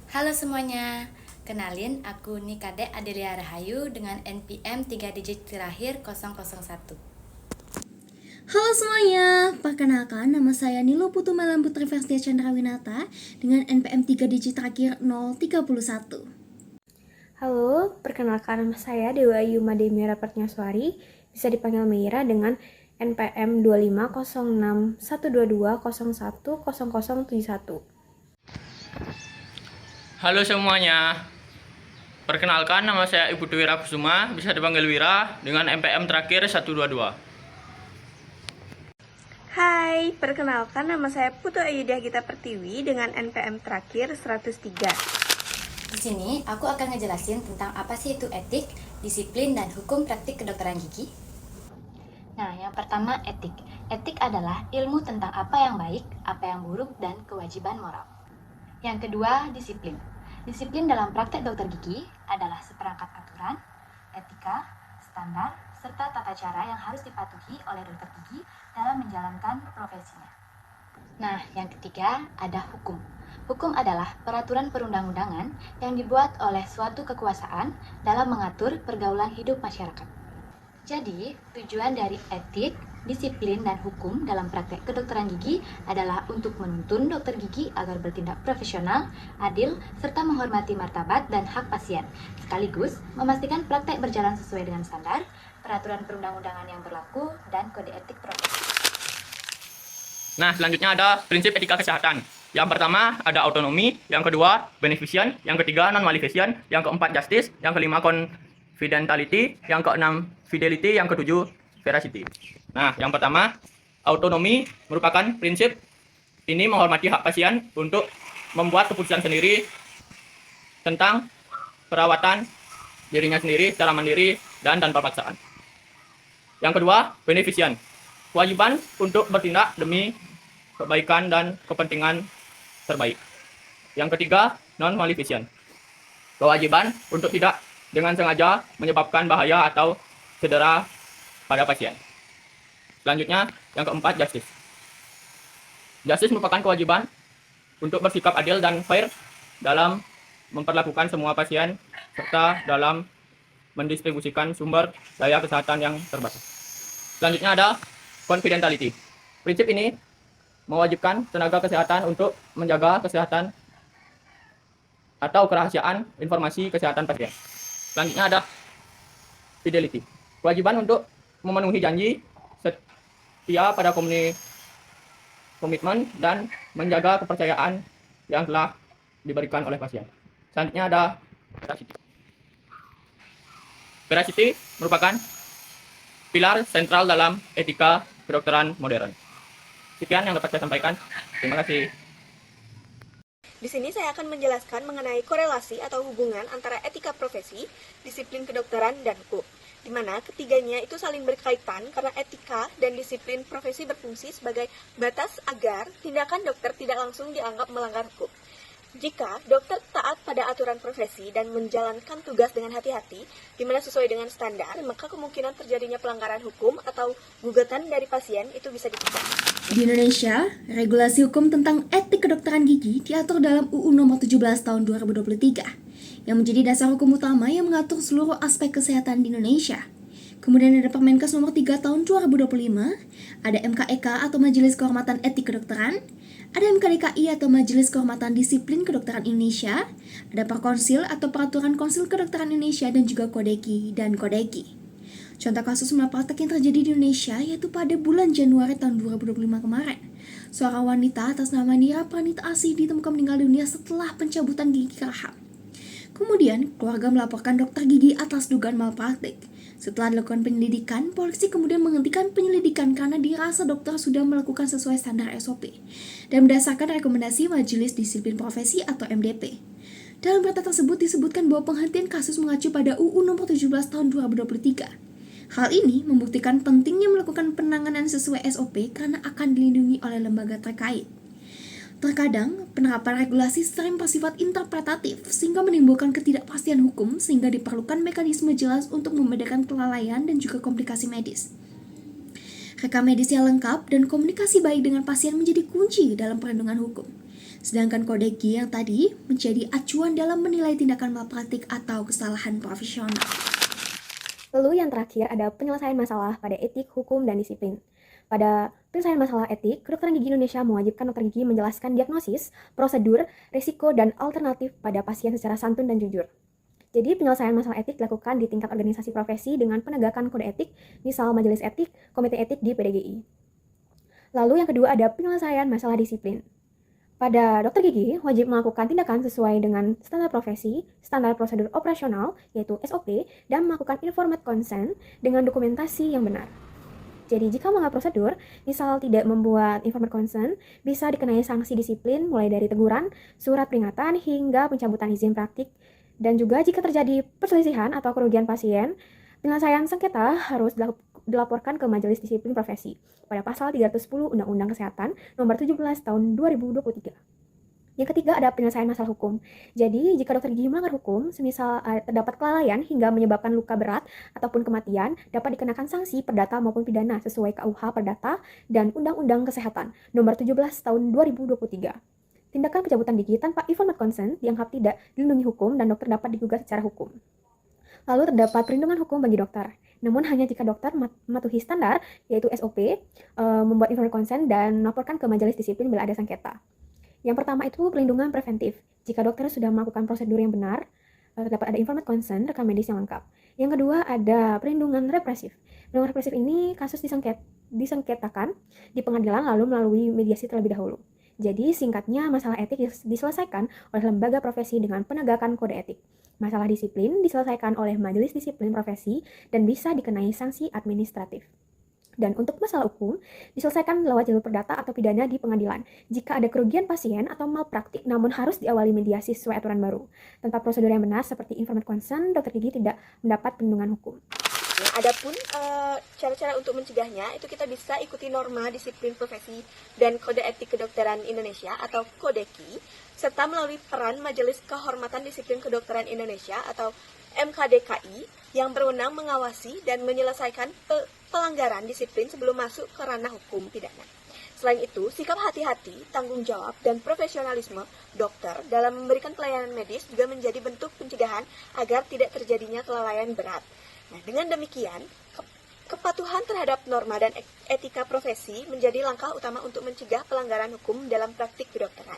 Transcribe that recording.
Halo semuanya, kenalin aku Nikade Adelia Rahayu dengan NPM 3 digit terakhir 001. Halo semuanya, perkenalkan nama saya Nilo Putu Malam Putri Verstia Chandrawinata dengan NPM 3 digit terakhir 031. Halo, perkenalkan nama saya Dewa Ayu Mademira Pertnyaswari, bisa dipanggil Meira dengan NPM 25061220100071. Halo semuanya, perkenalkan nama saya Ibu Dwi Kusuma, bisa dipanggil Wira dengan MPM terakhir 122. Hai, perkenalkan nama saya Putu Ayudia Gita Pertiwi dengan NPM terakhir 103. Di sini aku akan ngejelasin tentang apa sih itu etik, disiplin, dan hukum praktik kedokteran gigi. Nah, yang pertama etik. Etik adalah ilmu tentang apa yang baik, apa yang buruk, dan kewajiban moral. Yang kedua, disiplin. Disiplin dalam praktek dokter gigi adalah seperangkat aturan, etika, standar, serta tata cara yang harus dipatuhi oleh dokter gigi dalam menjalankan profesinya. Nah, yang ketiga ada hukum. Hukum adalah peraturan perundang-undangan yang dibuat oleh suatu kekuasaan dalam mengatur pergaulan hidup masyarakat. Jadi, tujuan dari etik, disiplin, dan hukum dalam praktek kedokteran gigi adalah untuk menuntun dokter gigi agar bertindak profesional, adil, serta menghormati martabat dan hak pasien, sekaligus memastikan praktek berjalan sesuai dengan standar, peraturan perundang-undangan yang berlaku, dan kode etik profesi. Nah, selanjutnya ada prinsip etika kesehatan. Yang pertama ada autonomi, yang kedua beneficent, yang ketiga non-maleficent, yang keempat justice, yang kelima confidentiality, yang keenam fidelity, yang ketujuh veracity. Nah, yang pertama autonomi merupakan prinsip ini menghormati hak pasien untuk membuat keputusan sendiri tentang perawatan dirinya sendiri secara mandiri dan tanpa paksaan. Yang kedua, beneficent. Kewajiban untuk bertindak demi kebaikan dan kepentingan terbaik. Yang ketiga, non-maleficent. Kewajiban untuk tidak dengan sengaja menyebabkan bahaya atau cedera pada pasien. Selanjutnya, yang keempat, justice. Justice merupakan kewajiban untuk bersikap adil dan fair dalam memperlakukan semua pasien serta dalam mendistribusikan sumber daya kesehatan yang terbatas. Selanjutnya ada confidentiality. Prinsip ini mewajibkan tenaga kesehatan untuk menjaga kesehatan atau kerahasiaan informasi kesehatan pasien. Selanjutnya ada fidelity. Kewajiban untuk memenuhi janji setia pada komitmen dan menjaga kepercayaan yang telah diberikan oleh pasien. Selanjutnya ada veracity. Veracity merupakan pilar sentral dalam etika kedokteran modern. Sekian yang dapat saya sampaikan. Terima kasih. Di sini saya akan menjelaskan mengenai korelasi atau hubungan antara etika profesi, disiplin kedokteran, dan hukum. Di mana ketiganya itu saling berkaitan karena etika dan disiplin profesi berfungsi sebagai batas agar tindakan dokter tidak langsung dianggap melanggar hukum. Jika dokter taat pada aturan profesi dan menjalankan tugas dengan hati-hati, di mana sesuai dengan standar, maka kemungkinan terjadinya pelanggaran hukum atau gugatan dari pasien itu bisa dicegah. Di Indonesia, regulasi hukum tentang etik kedokteran gigi diatur dalam UU Nomor 17 Tahun 2023 yang menjadi dasar hukum utama yang mengatur seluruh aspek kesehatan di Indonesia. Kemudian ada Permenkes Nomor 3 Tahun 2025, ada MKEK atau Majelis Kehormatan Etik Kedokteran, ada MKDKI atau Majelis Kehormatan Disiplin Kedokteran Indonesia, ada Perkonsil atau Peraturan Konsil Kedokteran Indonesia, dan juga Kodeki dan Kodeki. Contoh kasus malpraktek yang terjadi di Indonesia yaitu pada bulan Januari tahun 2025 kemarin. Seorang wanita atas nama Nira Pranita Asih ditemukan meninggal dunia setelah pencabutan gigi rahang. Kemudian, keluarga melaporkan dokter gigi atas dugaan malpraktik. Setelah dilakukan penyelidikan, polisi kemudian menghentikan penyelidikan karena dirasa dokter sudah melakukan sesuai standar SOP dan berdasarkan rekomendasi Majelis Disiplin Profesi atau MDP. Dalam berita tersebut disebutkan bahwa penghentian kasus mengacu pada UU Nomor 17 Tahun 2023. Hal ini membuktikan pentingnya melakukan penanganan sesuai SOP karena akan dilindungi oleh lembaga terkait. Terkadang, penerapan regulasi sering bersifat interpretatif sehingga menimbulkan ketidakpastian hukum sehingga diperlukan mekanisme jelas untuk membedakan kelalaian dan juga komplikasi medis. Rekam medis yang lengkap dan komunikasi baik dengan pasien menjadi kunci dalam perlindungan hukum. Sedangkan kode G yang tadi menjadi acuan dalam menilai tindakan malpraktik atau kesalahan profesional. Lalu yang terakhir ada penyelesaian masalah pada etik, hukum, dan disiplin. Pada penyelesaian masalah etik, kedokteran gigi Indonesia mewajibkan dokter gigi menjelaskan diagnosis, prosedur, risiko, dan alternatif pada pasien secara santun dan jujur. Jadi penyelesaian masalah etik dilakukan di tingkat organisasi profesi dengan penegakan kode etik, misal majelis etik, komite etik di PDGI. Lalu yang kedua ada penyelesaian masalah disiplin. Pada dokter gigi, wajib melakukan tindakan sesuai dengan standar profesi, standar prosedur operasional, yaitu SOP, dan melakukan informed consent dengan dokumentasi yang benar. Jadi, jika melanggar prosedur, misal tidak membuat informed consent, bisa dikenai sanksi disiplin mulai dari teguran, surat peringatan, hingga pencabutan izin praktik. Dan juga jika terjadi perselisihan atau kerugian pasien, penyelesaian sengketa harus dilaporkan ke Majelis Disiplin Profesi pada pasal 310 Undang-Undang Kesehatan nomor 17 tahun 2023. Yang ketiga ada penyelesaian masalah hukum. Jadi, jika dokter gigi melanggar hukum, semisal terdapat kelalaian hingga menyebabkan luka berat ataupun kematian, dapat dikenakan sanksi perdata maupun pidana sesuai KUH Perdata dan Undang-Undang Kesehatan nomor 17 tahun 2023. Tindakan pencabutan gigi tanpa informed consent dianggap tidak dilindungi hukum dan dokter dapat digugat secara hukum. Lalu terdapat perlindungan hukum bagi dokter. Namun hanya jika dokter mematuhi standar, yaitu SOP, membuat informed consent dan melaporkan ke majelis disiplin bila ada sengketa. Yang pertama itu perlindungan preventif. Jika dokter sudah melakukan prosedur yang benar, terdapat ada informed consent, rekam medis yang lengkap. Yang kedua ada perlindungan represif. Perlindungan represif ini kasus disengketakan di pengadilan lalu melalui mediasi terlebih dahulu. Jadi singkatnya masalah etik diselesaikan oleh lembaga profesi dengan penegakan kode etik. Masalah disiplin diselesaikan oleh majelis disiplin profesi dan bisa dikenai sanksi administratif. Dan untuk masalah hukum, diselesaikan lewat jalur perdata atau pidana di pengadilan. Jika ada kerugian pasien atau malpraktik namun harus diawali mediasi sesuai aturan baru. Tanpa prosedur yang benar seperti informed consent, dokter gigi tidak mendapat perlindungan hukum. Nah, adapun cara-cara untuk mencegahnya itu kita bisa ikuti norma disiplin profesi dan kode etik kedokteran Indonesia atau KODEKI, serta melalui peran Majelis Kehormatan Disiplin Kedokteran Indonesia atau MKDKI yang berwenang mengawasi dan menyelesaikan pelanggaran disiplin sebelum masuk ke ranah hukum pidana. Selain itu, sikap hati-hati, tanggung jawab, dan profesionalisme dokter dalam memberikan pelayanan medis juga menjadi bentuk pencegahan agar tidak terjadinya kelalaian berat. Nah, dengan demikian, kepatuhan terhadap norma dan etika profesi menjadi langkah utama untuk mencegah pelanggaran hukum dalam praktik kedokteran.